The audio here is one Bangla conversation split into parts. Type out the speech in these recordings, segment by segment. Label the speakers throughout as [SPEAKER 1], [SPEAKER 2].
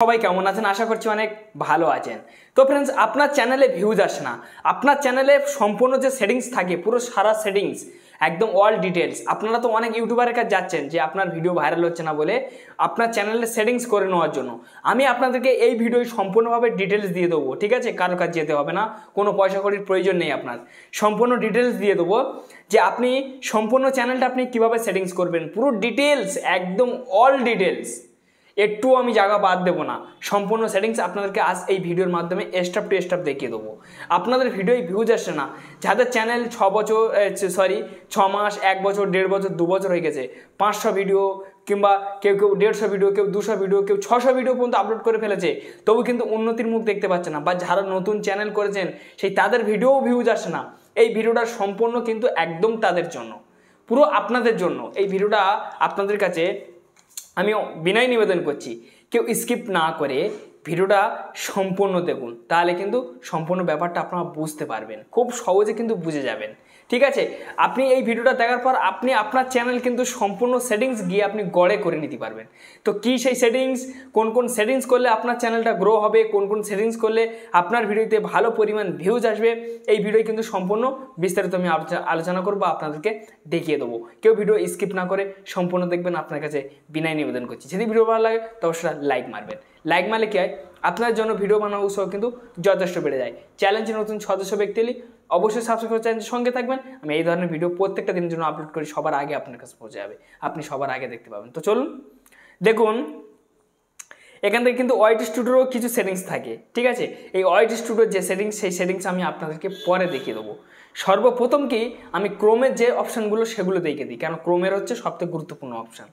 [SPEAKER 1] সবাই কেমন আছেন? আশা করছি অনেক ভালো আছেন। তো ফ্রেন্ডস, আপনার চ্যানেলে ভিউজ আসে না, আপনার চ্যানেলে সম্পূর্ণ যে সেটিংস থাকে পুরো সারা সেটিংস একদম অল ডিটেলস, আপনারা তো অনেক ইউটিউবারের কাছে যাচ্ছেন যে আপনার ভিডিও ভাইরাল হচ্ছে না বলে আপনার চ্যানেলের সেটিংস করে নেওয়ার জন্য আমি আপনাদেরকে এই ভিডিও সম্পূর্ণভাবে ডিটেলস দিয়ে দেবো। ঠিক আছে, কারোর কাছে যেতে হবে না, কোনো পয়সা কড়ির প্রয়োজন নেই, আপনার সম্পূর্ণ ডিটেলস দিয়ে দেবো যে আপনি সম্পূর্ণ চ্যানেলটা আপনি কীভাবে সেটিংস করবেন, পুরো ডিটেলস একদম অল ডিটেলস, একটু আমি জায়গা বাদ দেবো না। সম্পূর্ণ সেটিংস আপনাদেরকে আজ এই ভিডিওর মাধ্যমে স্টেপ টু স্টেপ দেখিয়ে দেবো। আপনাদের ভিডিওয় ভিউজ আসছে না, যাদের চ্যানেল 6 মাস, 1 বছর, 1.5 বছর, 2 বছর হয়ে গেছে, 500 ভিডিও কিংবা কেউ 150 ভিডিও, কেউ 200 ভিডিও, কেউ 600 ভিডিও পর্যন্ত আপলোড করে ফেলেছে, তবু কিন্তু উন্নতির মুখ দেখতে পাচ্ছে না, বা যারা নতুন চ্যানেল করেছেন সেই তাদের ভিডিও ভিউজ আসে না। এই ভিডিওটা সম্পূর্ণ কিন্তু একদম তাদের জন্য, পুরো আপনাদের জন্য। এই ভিডিওটা আপনাদের কাছে আমি বিনয় নিবেদন করছি, কেউ স্কিপ না করে ভিডিওটা সম্পূর্ণ দেখুন, তাহলে কিন্তু সম্পূর্ণ ব্যাপারটা আপনারা বুঝতে পারবেন, খুব সহজে কিন্তু বুঝে যাবেন। ঠিক আছে, আপনি এই ভিডিওটা দেখার পর আপনি আপনার চ্যানেল কিন্তু সম্পূর্ণ সেটিংস গিয়ে আপনি গড়ে করে নিতে পারবেন। তো কি সেই সেটিংস, কোন কোন সেটিংস করলে আপনার চ্যানেলটা গ্রো হবে, কোন কোন সেটিংস করলে আপনার ভিডিওতে ভালো পরিমাণ ভিউজ আসবে, এই ভিডিও কিন্তু সম্পূর্ণ বিস্তারিত আমি আলোচনা করবো, আপনাদেরকে দেখিয়ে দেবো। কেউ ভিডিও স্কিপ না করে সম্পূর্ণ দেখবেন, আপনার কাছে বিনয় নিবেদন করছি। যদি ভিডিও ভালো লাগে তবে সেটা লাইক মারবেন। লাইক মারলে কি হয়, আপনার জন্য ভিডিও বানানো উৎসাহ কিন্তু যথেষ্ট বেড়ে যায়। চ্যালেঞ্জে নতুন সদস্য ব্যক্তি হলে অবশ্যই সাবস্ক্রাইব করে চ্যানেলের সঙ্গে থাকবেন। আমি এই ধরনের ভিডিও প্রত্যেকটা দিনের জন্য আপলোড করি, সবার আগে আপনার কাছে পৌঁছে যাবে, আপনি সবার আগে দেখতে পাবেন। তো চলুন দেখুন, এখান থেকে কিন্তু ওয়াইটি স্টুডিওরও কিছু সেটিংস থাকে। ঠিক আছে, এই ওয়াইটি স্টুডিওর যে সেটিংস, সেই সেটিংস আমি আপনাদেরকে পরে দেখিয়ে দেবো। সর্বপ্রথম কি আমি ক্রোমের যে অপশানগুলো সেগুলো দেখিয়ে দিই, কারণ ক্রোমের হচ্ছে সবথেকে গুরুত্বপূর্ণ অপশান।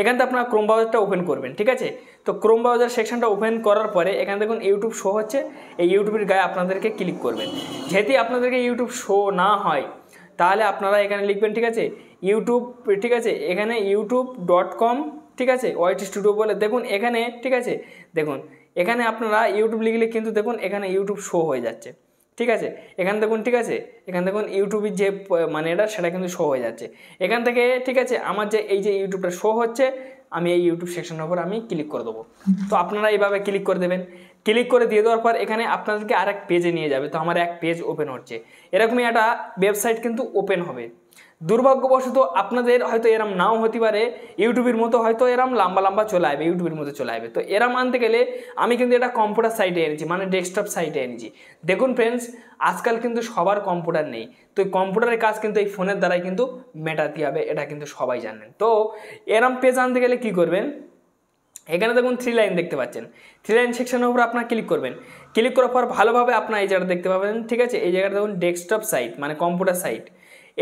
[SPEAKER 1] এখান থেকে আপনার ক্রোম ব্রাউজারটা ওপেন করবেন। ঠিক আছে, তো ক্রোম ব্রাউজার সেকশনটা ওপেন করার পরে এখানে দেখুন ইউটিউব শো হচ্ছে, এই ইউটিউবের গায়ে আপনাদেরকে ক্লিক করবেন। যেহেতু আপনাদেরকে ইউটিউব শো না হয় তাহলে আপনারা এখানে লিখবেন, ঠিক আছে, ইউটিউব। ঠিক আছে, এখানে youtube.com, ঠিক আছে, ওয়াইটি স্টুডিও বলে দেখুন এখানে। ঠিক আছে, দেখুন এখানে আপনারা ইউটিউব লিখলে কিন্তু দেখুন এখানে ইউটিউব শো হয়ে যাচ্ছে। ঠিক আছে, এখানে দেখুন, ঠিক আছে, এখানে দেখুন ইউটিউবের যে মানে এটা সেটা কিন্তু শো হয়ে যাচ্ছে এখান থেকে। ঠিক আছে, আমার যে এই যে ইউটিউবটা শো হচ্ছে, আমি এই ইউটিউব সেকশনের উপর আমি ক্লিক করে দেবো। তো আপনারা এইভাবে ক্লিক করে দেবেন। ক্লিক করে দিয়ে দেওয়ার পর এখানে আপনাদেরকে আরেক পেজে নিয়ে যাবে। তো আমার এক পেজ ওপেন হচ্ছে, এরকমই একটা ওয়েবসাইট কিন্তু ওপেন হবে। দুর্ভাগ্যবশত আপনাদের হয়তো এরম নাও হতে পারে, ইউটিউবের মতো হয়তো এরম লম্বা লম্বা চলে আসবে, ইউটিউবের মতো চলে আসবে। তো এরম আনতে গেলে আমি কিন্তু এটা কম্পিউটার সাইটে এনেছি, মানে ডেস্কটপ সাইটে এনেছি। দেখুন ফ্রেন্ডস, আজকাল কিন্তু সবার কম্পিউটার নেই, তো এই কম্পিউটারের কাজ কিন্তু এই ফোনের দ্বারাই কিন্তু মেটাতে হবে, এটা কিন্তু সবাই জানেন। তো এরম পেজ আনতে গেলে কী করবেন, এখানে দেখুন 3 লাইন দেখতে পাচ্ছেন, 3 লাইন সেকশনের উপর আপনার ক্লিক করবেন। ক্লিক করার পর ভালোভাবে আপনার এই জায়গাটা দেখতে পাবেন। ঠিক আছে, এই জায়গাটা দেখুন ডেস্কটপ সাইট, মানে কম্পিউটার সাইট।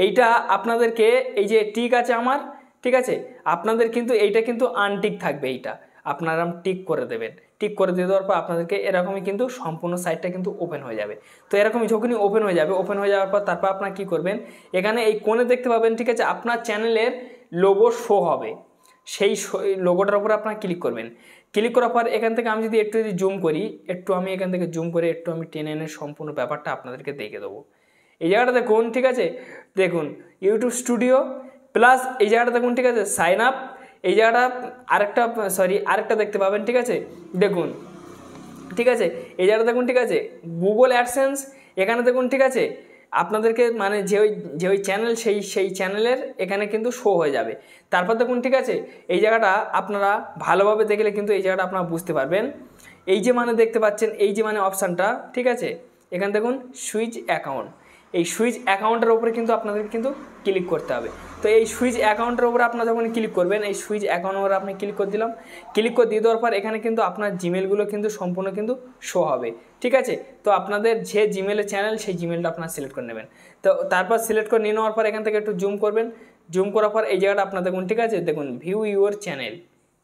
[SPEAKER 1] এইটা আপনাদেরকে এই যে টিক আছে আমার, ঠিক আছে, আপনাদের কিন্তু এইটা কিন্তু আনটিক থাকবে, এইটা আপনারা টিক করে দেবেন। টিক করে দিয়ে দেওয়ার পর আপনাদেরকে এরকমই কিন্তু সম্পূর্ণ সাইটটা কিন্তু ওপেন হয়ে যাবে। তো এরকমই যখনই ওপেন হয়ে যাবে, ওপেন হয়ে যাওয়ার পর তারপর আপনার কী করবেন, এখানে এই কোণে দেখতে পাবেন, ঠিক আছে, আপনার চ্যানেলের লোগো শো হবে, সেই লোগোটার উপরে আপনার ক্লিক করবেন। ক্লিক করার পর এখান থেকে আমি যদি একটু জুম করি, একটু আমি এখান থেকে জুম করে একটু আমি টেনে এনে সম্পূর্ণ ব্যাপারটা আপনাদেরকে দেখে দেবো। এই জায়গাটা দেখুন, ঠিক আছে, দেখুন ইউটিউব স্টুডিও প্লাস এই জায়গাটা দেখুন, ঠিক আছে, সাইন আপ। এই জায়গাটা আরেকটা দেখতে পাবেন। ঠিক আছে, দেখুন, ঠিক আছে, এই জায়গাটা দেখুন, ঠিক আছে, গুগল অ্যাডসেন্স। এখানে দেখুন, ঠিক আছে, আপনাদেরকে মানে যে ওই চ্যানেল সেই চ্যানেলের এখানে কিন্তু শো হয়ে যাবে। তারপর দেখুন, ঠিক আছে, এই জায়গাটা আপনারা ভালোভাবে দেখলে কিন্তু এই জায়গাটা আপনারা বুঝতে পারবেন। এই যে মানে দেখতে পাচ্ছেন, এই যে মানে অপশানটা, ঠিক আছে, এখানে দেখুন সুইচ অ্যাকাউন্ট, এই সুইচ অ্যাকাউন্টের উপরে কিন্তু আপনাদেরকে কিন্তু ক্লিক করতে হবে। তো এই সুইচ অ্যাকাউন্টের উপরে আপনারা যখন ক্লিক করবেন, এই সুইচ অ্যাকাউন্টের উপরে আপনি ক্লিক করে দিলাম। ক্লিক করে দিয়ে দেওয়ার পর এখানে কিন্তু আপনার জিমেলগুলো কিন্তু সম্পূর্ণ কিন্তু শো হবে। ঠিক আছে, তো আপনাদের যে জিমেলের চ্যানেল সেই জিমেলটা আপনারা সিলেক্ট করে নেবেন। তো তারপর সিলেক্ট করে নিয়ে নেওয়ার পর এখান থেকে একটু জুম করবেন। জুম করার পর এই জায়গাটা আপনার দেখুন, ঠিক আছে, দেখুন ভিউ ইউর চ্যানেল,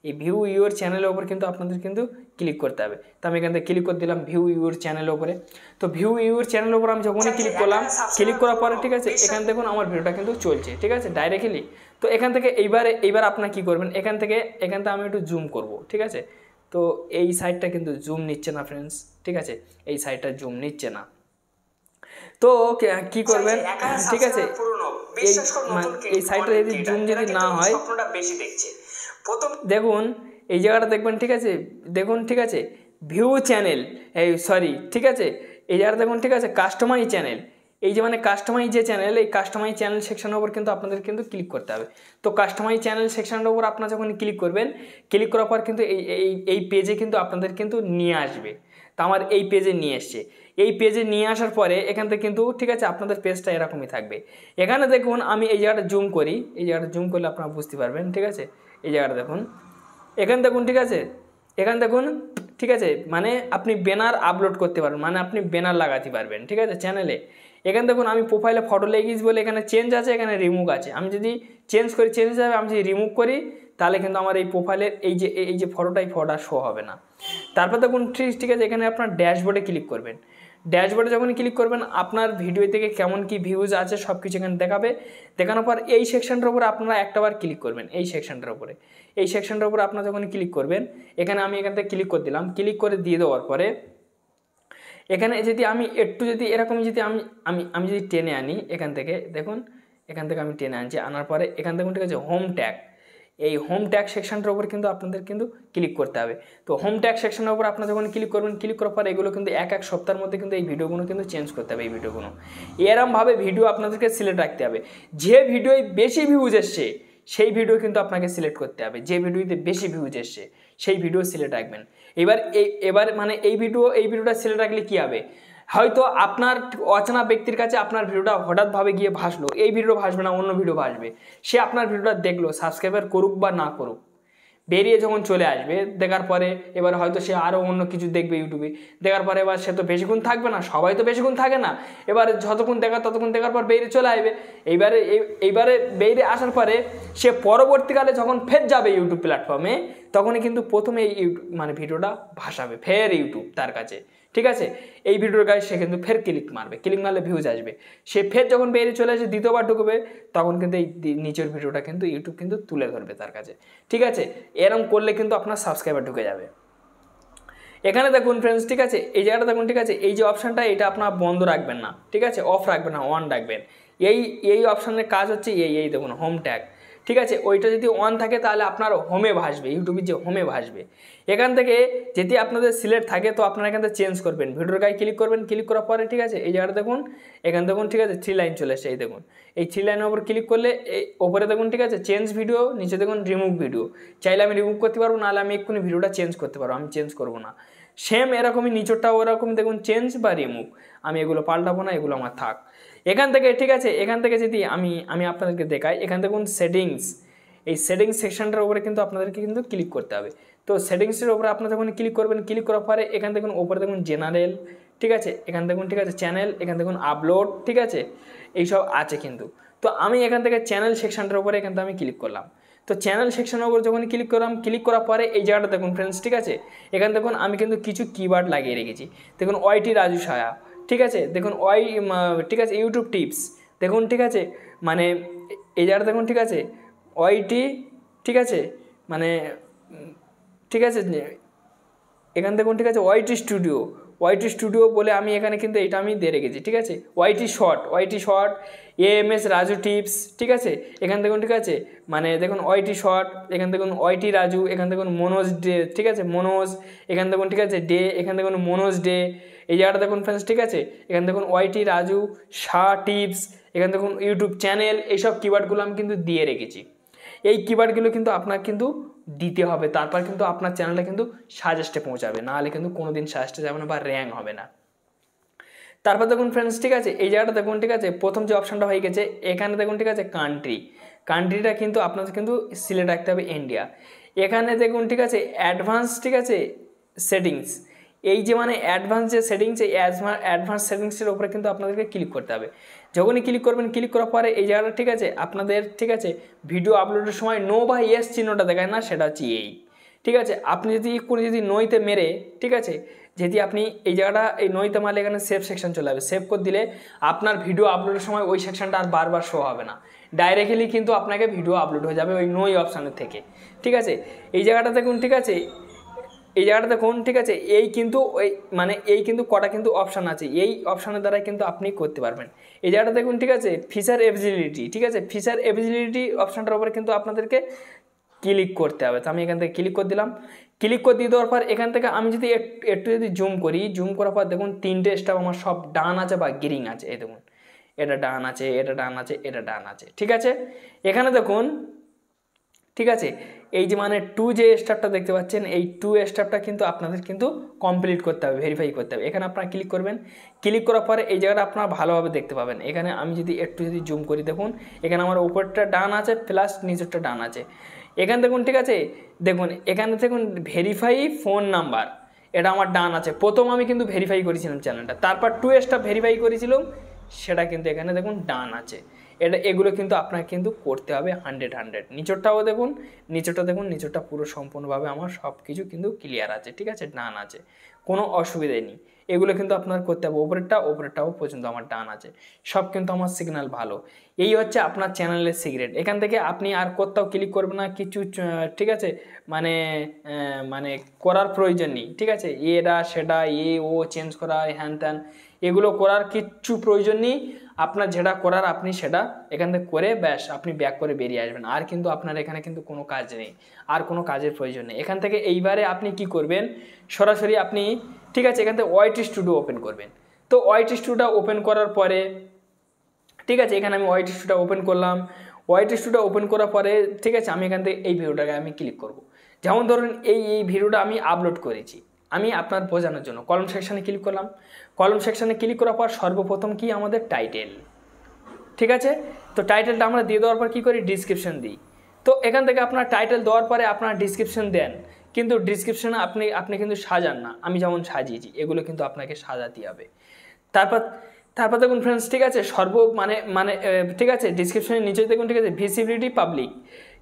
[SPEAKER 1] এই ভিউ ইউর চ্যানেলের ওপর কিন্তু আপনাদের কিন্তু ক্লিক করতে হবে। তো আমি এখান থেকে ক্লিক করে দিলাম ভিউ ইউর চ্যানেলের ওপরে। তো ভিউ ইউর চ্যানেলের ওপর আমি যখনই ক্লিক করলাম, ক্লিক করার পরে, ঠিক আছে, এখানে দেখুন আমার ভিডিওটা কিন্তু চলছে। ঠিক আছে, ডাইরেক্টলি। তো এখান থেকে এইবার আপনার কী করবেন, এখান থেকে আমি একটু জুম করব। ঠিক আছে, তো এই সাইডটা কিন্তু জুম নিচ্ছে না ফ্রেন্ডস। ঠিক আছে, এই সাইডটা জুম নিচ্ছে না। তো কি করবেন, ঠিক আছে, এই সাইডটা যদি জুম যদি না হয়, দেখুন এই জায়গাটা দেখবেন, ঠিক আছে, দেখুন, ঠিক আছে, ভিউ চ্যানেল, এই সরি, ঠিক আছে, এই জায়গাটা দেখুন, ঠিক আছে, কাস্টমাইজ চ্যানেল, এই যে মানে কাস্টমাইজ যে চ্যানেল, এই কাস্টমাইজ চ্যানেল সেকশনের উপর কিন্তু আপনাদের কিন্তু ক্লিক করতে হবে। তো কাস্টমাইজ চ্যানেল সেকশনের উপর আপনারা যখন ক্লিক করবেন, ক্লিক করার পর কিন্তু এই পেজে কিন্তু আপনাদের কিন্তু নিয়ে আসবে। তো আমার এই পেজে নিয়ে এসছে। এই পেজে নিয়ে আসার পরে এখান থেকে কিন্তু, ঠিক আছে, আপনাদের পেজটা এরকমই থাকবে। এখানে দেখুন আমি এই জায়গাটা জুম করি, এই জায়গাটা জুম করলে আপনারা বুঝতে পারবেন, ঠিক আছে, এই জায়গাটা দেখুন, এখানে দেখুন, ঠিক আছে, এখানে দেখুন, ঠিক আছে, মানে আপনি ব্যানার আপলোড করতে পারবেন, মানে আপনি ব্যানার লাগাতে পারবেন, ঠিক আছে, চ্যানেলে। এখানে দেখুন আমি প্রোফাইলে ফটো লেগেছি বলে এখানে চেঞ্জ আছে, এখানে রিমুভ আছে। আমি যদি চেঞ্জ করি চেঞ্জ যাবে, আমি যদি রিমুভ করি তাহলে কিন্তু আমার এই প্রোফাইলের এই যে ফটোটা শো হবে না। তারপর দেখুন, ঠিক আছে, এখানে আপনার ড্যাশবোর্ডে ক্লিক করবেন। ড্যাশবোর্ডে যখন ক্লিক করবেন আপনার ভিডিও থেকে কেমন কি ভিউজ আছে সব কিছু এখানে দেখাবে। দেখানোর পর এই সেকশনটার উপরে আপনারা একটাবার ক্লিক করবেন, এই সেকশনটার উপরে, এই সেকশনটার উপরে আপনারা যখন ক্লিক করবেন, এখানে আমি এখান থেকে ক্লিক করে দিলাম। ক্লিক করে দিয়ে দেওয়ার পরে এখানে যদি আমি একটু যদি এরকম যদি আমি যদি টেনে আনি এখান থেকে, দেখুন এখান থেকে আমি টেনে আনছি, আনার পরে এখান থেকে, ঠিক আছে, হোম ট্যাগ, এই হোম ট্যাগ সেকশনটার উপর কিন্তু আপনাদের কিন্তু ক্লিক করতে হবে। তো হোম ট্যাগ সেকশনের উপর আপনারা যখন ক্লিক করবেন, ক্লিক করার পর এগুলো কিন্তু এক সপ্তাহের মধ্যে কিন্তু এই ভিডিওগুলো কিন্তু চেঞ্জ করতে হবে। এই ভিডিওগুলো এরমভাবে ভিডিও আপনাদেরকে সিলেক্ট রাখতে হবে। যে ভিডিওয় বেশি ভিউজ এসছে সেই ভিডিও কিন্তু আপনাকে সিলেক্ট করতে হবে। যে ভিডিওতে বেশি ভিউজ এসছে সেই ভিডিও সিলেক্ট রাখবেন। এবার মানে এই ভিডিওটা সিলেক্ট রাখলে কী হবে, হয়তো আপনার অচেনা ব্যক্তির কাছে আপনার ভিডিওটা হঠাৎভাবে গিয়ে ভাসলো, এই ভিডিও ভাসবে না, অন্য ভিডিও ভাসবে, সে আপনার ভিডিওটা দেখলো, সাবস্ক্রাইবার করুক বা না করুক, বেরিয়ে যখন চলে আসবে, দেখার পরে এবার হয়তো সে আরও অন্য কিছু দেখবে ইউটিউবে, দেখার পরে এবার সে তো বেশিক্ষণ থাকবে না, সবাই তো বেশিক্ষণ থাকে না, এবার যতক্ষণ ততক্ষণ দেখার পর বেরিয়ে চলে আসবে। এইবারে বেরিয়ে আসার পরে সে পরবর্তীকালে যখন ফের যাবে ইউটিউব প্ল্যাটফর্মে, তখনই কিন্তু প্রথমে এই মানে ভিডিওটা ভাসাবে ফের ইউটিউব তার কাছে, ঠিক আছে। এই ভিডিওর গায়ে সে কিন্তু ফের ক্লিক মারবে, ক্লিক মারলে ভিউজ আসবে, সে ফের যখন বেরিয়ে চলে আসে দ্বিতীয়বার ঢুকবে, তখন কিন্তু এই নিচের ভিডিওটা কিন্তু ইউটিউব কিন্তু তুলে ধরবে তার কাছে, ঠিক আছে। এরকম করলে কিন্তু আপনার সাবস্ক্রাইবার ঢুকে যাবে। এখানে দেখুন ফ্রেন্ডস, ঠিক আছে, এই জায়গাটা দেখুন, ঠিক আছে, এই যে অপশানটা এটা আপনার বন্ধ রাখবেন না, ঠিক আছে, অফ রাখবেন না, অন রাখবেন। এই অপশানের কাজ হচ্ছে এই দেখুন হোম ট্যাগ, ঠিক আছে, ওইটা যদি অন থাকে তাহলে আপনার হোমে ভাসবে, ইউটিউবের যে হোমে ভাসবে। এখান থেকে যদি আপনাদের সিলেক্ট থাকে তো আপনারা এখান থেকে চেঞ্জ করবেন, ভিডিওর গায়ে ক্লিক করবেন, ক্লিক করার পরে, ঠিক আছে, এই জায়গাটা দেখুন, এখানে দেখুন, ঠিক আছে, 3 লাইন চলে আসে, এই দেখুন, এই 3 লাইনের উপর ক্লিক করলে এই ওপরে দেখুন, ঠিক আছে, চেঞ্জ ভিডিও, নিচে দেখুন রিমুভ ভিডিও, চাইলে আমি রিমুভ করতে পারবো, নাহলে আমি এক্ষুনি ভিডিওটা চেঞ্জ করতে পারবো, আমি চেঞ্জ করবো না। সেম এরকমই নিচরটাও ওরকম দেখুন, চেঞ্জ বা রিমুভ, আমি এগুলো পাল্টাবো না, এগুলো আমার থাক। এখান থেকে, ঠিক আছে, এখান থেকে যদি আমি আপনাদেরকে দেখাই, এখান দেখুন সেটিংস, এই সেটিংস সেকশনটার উপরে কিন্তু আপনাদেরকে কিন্তু ক্লিক করতে হবে। তো সেটিংসের উপরে আপনারা যখন ক্লিক করবেন, ক্লিক করার পরে এখান দেখুন ওপরে দেখুন জেনারেল, ঠিক আছে, এখান দেখুন, ঠিক আছে, চ্যানেল, এখান দেখুন আপলোড, ঠিক আছে, এইসব আছে কিন্তু। তো আমি এখান থেকে চ্যানেল সেকশনটার উপরে এখান থেকে আমি ক্লিক করলাম। তো চ্যানেল সেকশনের উপর যখন ক্লিক করলাম, ক্লিক করার পরে এই জায়গাটা দেখুন ফ্রেন্ডস, ঠিক আছে, এখানে দেখুন আমি কিন্তু কিছু কিওয়ার্ড লাগিয়ে রেখেছি। দেখুন ওয়াইটি রাজু সায়া, ঠিক আছে, দেখুন ঠিক আছে, ইউটিউব টিপস দেখুন, ঠিক আছে, মানে এই জায়গাটা দেখুন, ঠিক আছে, ওয়াইটি, ঠিক আছে, মানে ঠিক আছে, এখান দেখুন, ঠিক আছে, ওয়াইটি স্টুডিও বলে আমি এখানে কিন্তু এটা আমি দিয়ে রেখেছি, ঠিক আছে। ওয়াইটি শর্ট এএমএস রাজু টিপস, ঠিক আছে, এখান দেখুন, ঠিক আছে, মানে দেখুন ওয়াইটি শর্ট, এখান দেখুন ওয়াইটি রাজু, এখান দেখুন মনোজ ডে, ঠিক আছে, মনোজ, এখান দেখুন, ঠিক আছে, ডে, এখান দেখুন মনোজ ডে, এই জায়গাটা দেখুন ফ্রেন্ডস, ঠিক আছে, এখান দেখুন ওয়াইটি রাজু শাহ টিপস, এখান দেখুন ইউটিউব চ্যানেল, এইসব কিওয়ার্ডগুলো আমি কিন্তু দিয়ে রেখেছি। এই কিওয়ার্ডগুলো কিন্তু আপনার কিন্তু দিতে হবে, তারপর কিন্তু আপনার চ্যানেলটা কিন্তু সাজেস্টে পৌঁছাবে, নাহলে কিন্তু কোনোদিন সাজেস্টে যাবে না বা র্যাঙ্ক হবে না। তারপর দেখুন ফ্রেন্ডস, ঠিক আছে, এই জায়গাটা দেখুন, ঠিক আছে, প্রথম যে অপশানটা হয়ে গেছে এখানে দেখুন, ঠিক আছে, কান্ট্রিটা কিন্তু আপনাদের কিন্তু সিলেক্ট রাখতে হবে ইন্ডিয়া। এখানে দেখুন, ঠিক আছে, অ্যাডভান্স, ঠিক আছে, সেটিংস, এই যে মানে অ্যাডভান্স যে সেটিংস, এই অ্যাডভান্স সেটিংসের উপরে কিন্তু আপনাদেরকে ক্লিক করতে হবে। যখনই ক্লিক করবেন, ক্লিক করার পরে এই জায়গাটা, ঠিক আছে, আপনাদের, ঠিক আছে, ভিডিও আপলোডের সময় নো বা ইয়েস চিহ্নটা দেখায় না, সেটা হচ্ছে এই, ঠিক আছে। আপনি যদি নইতে মেরে, ঠিক আছে, যদি আপনি এই জায়গাটা এই নইতে মারলে এখানে সেভ সেকশন চলে যাবে, সেভ করে দিলে আপনার ভিডিও আপলোডের সময় ওই সেকশনটা আর বারবার শো হবে না, ডাইরেক্টলি কিন্তু আপনাকে ভিডিও আপলোড হয়ে যাবে ওই নই অপশানের থেকে, ঠিক আছে। এই জায়গাটা দেখুন, ঠিক আছে, এই জায়গাটা দেখুন, ঠিক আছে, এই কিন্তু ওই মানে এই কিন্তু কটা কিন্তু অপশান আছে, এই অপশানের দ্বারা কিন্তু আপনি করতে পারবেন। এই জায়গাটা দেখুন, ঠিক আছে, ফিচার এভিজিবিলিটি, ঠিক আছে, ফিচার এভিজিবিলিটি অপশানটার উপরে কিন্তু আপনাদেরকে ক্লিক করতে হবে। তো আমি এখান থেকে ক্লিক করে দিলাম। ক্লিক করে দিয়ে দেওয়ার পর এখান থেকে আমি যদি একটু যদি জুম করি, জুম করার পর দেখুন 3টে স্টেপ আমার সব ডান আছে বা গ্রিন আছে। এই দেখুন এটা ডান আছে, এটা ডান আছে, এটা ডান আছে, ঠিক আছে। এখানে দেখুন, ঠিক আছে, এই যে মানে 2 যে স্টেপটা দেখতে পাচ্ছেন, এই 2 স্টেপটা কিন্তু আপনাদের কিন্তু কমপ্লিট করতে হবে, ভেরিফাই করতে হবে। এখানে আপনারা ক্লিক করবেন। ক্লিক করার পরে এই জায়গাটা আপনারা ভালোভাবে দেখতে পাবেন। এখানে আমি যদি একটু যদি জুম করি, দেখুন এখানে আমার উপরটা ডান আছে প্লাস নিচেরটা ডান আছে। এখানে দেখুন, ঠিক আছে, দেখুন এখানে দেখুন ভেরিফাই ফোন নাম্বার, এটা আমার ডান আছে। প্রথম আমি কিন্তু ভেরিফাই করেছিলাম চ্যানেলটা, তারপর 2 স্টেপ ভেরিফাই করেছিলাম, সেটা কিন্তু এখানে দেখুন ডান আছে। এগুলো কিন্তু আপনাকে কিন্তু করতে হবে 100। নিচরটাও দেখুন, নিচরটা দেখুন, নিচরটা পুরো সম্পূর্ণভাবে আমার সব কিছু কিন্তু ক্লিয়ার আছে, ঠিক আছে, ডান আছে, কোনো অসুবিধাই নেই। এগুলো কিন্তু আপনার করতে হবে। ওপরেরটাও পর্যন্ত আমার ডান আছে, সব কিন্তু আমার সিগন্যাল ভালো। এই হচ্ছে আপনার চ্যানেলের সিক্রেট। এখান থেকে আপনি আর কোথাও ক্লিক করবেন না, কিছু, ঠিক আছে, মানে মানে করার প্রয়োজন নেই, ঠিক আছে। এটা সেটা ও চেঞ্জ করা, হ্যান ত্যান এগুলো করার কিচ্ছু প্রয়োজন নেই। আপনার যেটা করার আপনি সেটা এখান থেকে করে ব্যাস আপনি ব্যাক করে বেরিয়ে আসবেন। আর কিন্তু আপনার এখানে কিন্তু কোনো কাজ নেই, আর কোনো কাজের প্রয়োজন নেই। এখান থেকে এইবারে আপনি কি করবেন, সরাসরি আপনি, ঠিক আছে, এখান থেকে ওয়াইটি স্টুডিও ওপেন করবেন। তো ওয়াইটি স্টুডিও ওপেন করার পরে, ঠিক আছে, এখানে আমি ওয়াইটি স্টুডিও ওপেন করলাম। ওয়াইটি স্টুডিও ওপেন করার পরে, ঠিক আছে, আমি এখান থেকে এই ভিডিওটাকে আমি ক্লিক করব। যেমন ধরুন এই ভিডিওটা আমি আপলোড করেছি, আমি আপনার বোঝানোর জন্য কলম সেকশানে ক্লিক করলাম। কলম সেকশানে ক্লিক করার পর সর্বপ্রথম কি আমাদের টাইটেল, ঠিক আছে। তো টাইটেলটা আমরা দিয়ে দেওয়ার পর কী করি, ডিসক্রিপশন দিই। তো এখান থেকে আপনার টাইটেল দেওয়ার পরে আপনার ডিসক্রিপশন দেন, কিন্তু ডিসক্রিপশনে আপনি কিন্তু সাজান না, আমি যেমন সাজিয়েছি এগুলো কিন্তু আপনাকে সাজাতে হবে। তারপর দেখুন ফ্রেন্ডস, ঠিক আছে, ঠিক আছে, ডিসক্রিপশনের নিচে দেখুন, ঠিক আছে, ভিজিবিলিটি পাবলিক।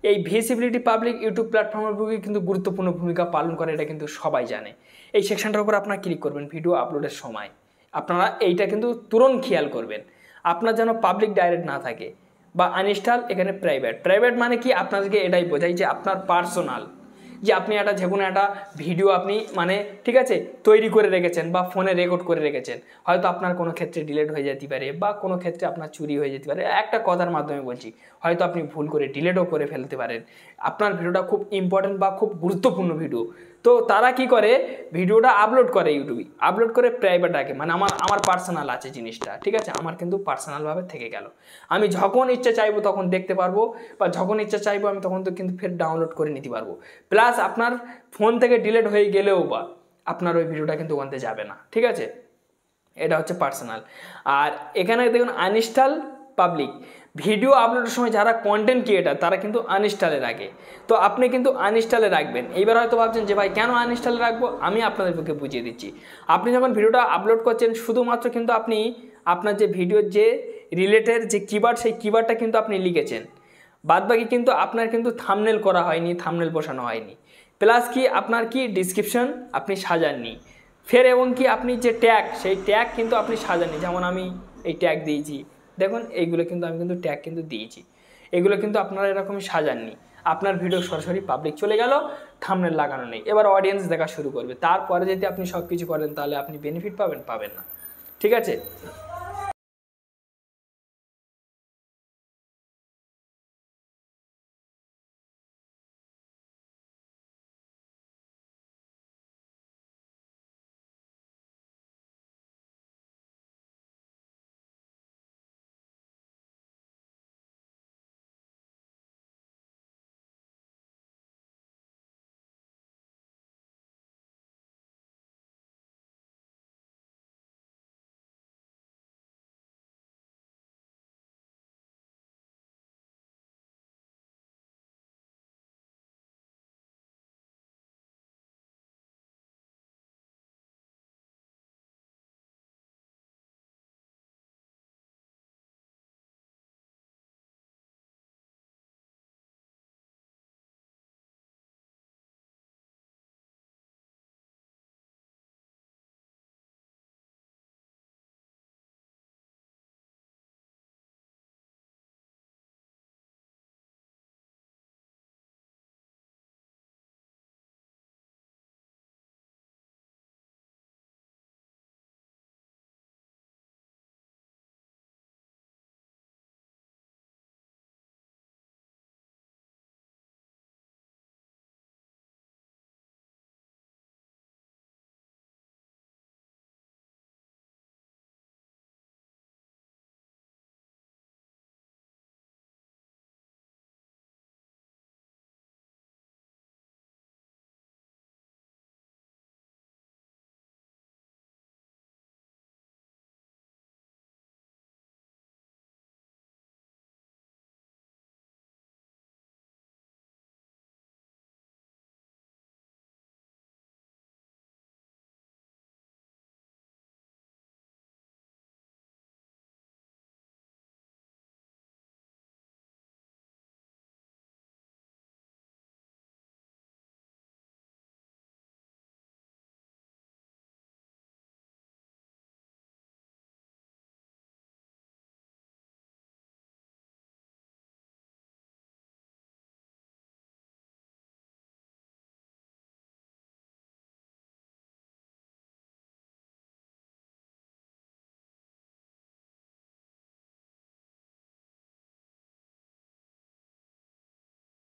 [SPEAKER 1] এই ভিজিবিলিটি পাবলিক ইউটিউব প্ল্যাটফর্মের উপর কিন্তু গুরুত্বপূর্ণ ভূমিকা পালন করে, এটা কিন্তু সবাই জানে। এই সেকশনটার উপর আপনারা ক্লিক করবেন ভিডিও আপলোডের সময়। আপনারা এইটা কিন্তু তুরন্ত খেয়াল করবেন, আপনার যেন পাবলিক ডাইরেক্ট না থাকে বা আনইনস্টল। এখানে প্রাইভেট মানে কি, আপনাদেরকে এটাই বোঝাই যে আপনার পার্সোনাল, যে আপনি যে কোনো একটা ভিডিও আপনি ঠিক আছে তৈরি করে রেখেছেন বা ফোনে রেকর্ড করে রেখেছেন, হয়তো আপনার কোনো ক্ষেত্রে ডিলিট হয়ে যেতে পারে বা কোনো ক্ষেত্রে আপনার চুরি হয়ে যেতে পারে। একটা কথার মাধ্যমে বলছি, হয়তো আপনি ভুল করে ডিলিটও করে ফেলতে পারেন। আপনার ভিডিওটা খুব ইম্পর্টেন্ট বা খুব গুরুত্বপূর্ণ ভিডিও, তো তারা কি করে, ভিডিওটা আপলোড করে ইউটিউবে, আপলোড করে প্রাইভেট রাখে, মানে আমার পার্সোনাল আছে জিনিসটা, ঠিক আছে, আমার কিন্তু পার্সোনালভাবে থেকে গেল। আমি যখন ইচ্ছা চাইবো তখন দেখতে পারবো, বা যখন ইচ্ছা চাইবো আমি তখন তো কিন্তু ফের ডাউনলোড করে নিতে পারবো। প্লাস আপনার ফোন থেকে ডিলিট হয়ে গেলেও বা আপনার ওই ভিডিওটা কিন্তু ওখানে যাবে না, ঠিক আছে। এটা হচ্ছে পার্সোনাল। আর এখানে দেখুন আনইনস্টল পাবলিক, ভিডিও আপলোডের সময় যারা কন্টেন্ট ক্রিয়েটার তারা কিন্তু আনইনস্টলে রাখে, তো আপনি কিন্তু আনইনস্টলে রাখবেন। এইবার হয়তো ভাবছেন যে ভাই কেন আনইনস্টলে রাখবো, আমি আপনাদেরকে বুঝিয়ে দিচ্ছি। আপনি যখন ভিডিওটা আপলোড করছেন শুধুমাত্র কিন্তু আপনি আপনার যে ভিডিওর যে রিলেটেড যে কিওয়ার্ড, সেই কিওয়ার্ডটা কিন্তু আপনি লিখেছেন, বাদবাকি কিন্তু আপনার কিন্তু থাম্বনেল করা হয়নি, থাম্বনেল বসানো হয়নি। প্লাস কি আপনার কি ডিসক্রিপশন আপনি সাজাননি, ফের এবং কি আপনি যে ট্যাগ, সেই ট্যাগ কিন্তু আপনি সাজাননি। যেমন আমি এই ট্যাগ দিয়েছি, দেখুন এইগুলো কিন্তু আমি কিন্তু ট্যাগ কিন্তু দিয়েছি, এগুলো কিন্তু আপনারা এরকমই সাজাননি। আপনার ভিডিও সরাসরি পাবলিক চলে গেল, থাম্বনেল লাগানো নেই, এবার অডিয়েন্স দেখা শুরু করবে। তারপরে যদি আপনি সব কিছু করেন তাহলে আপনি বেনিফিট পাবেন না, ঠিক আছে।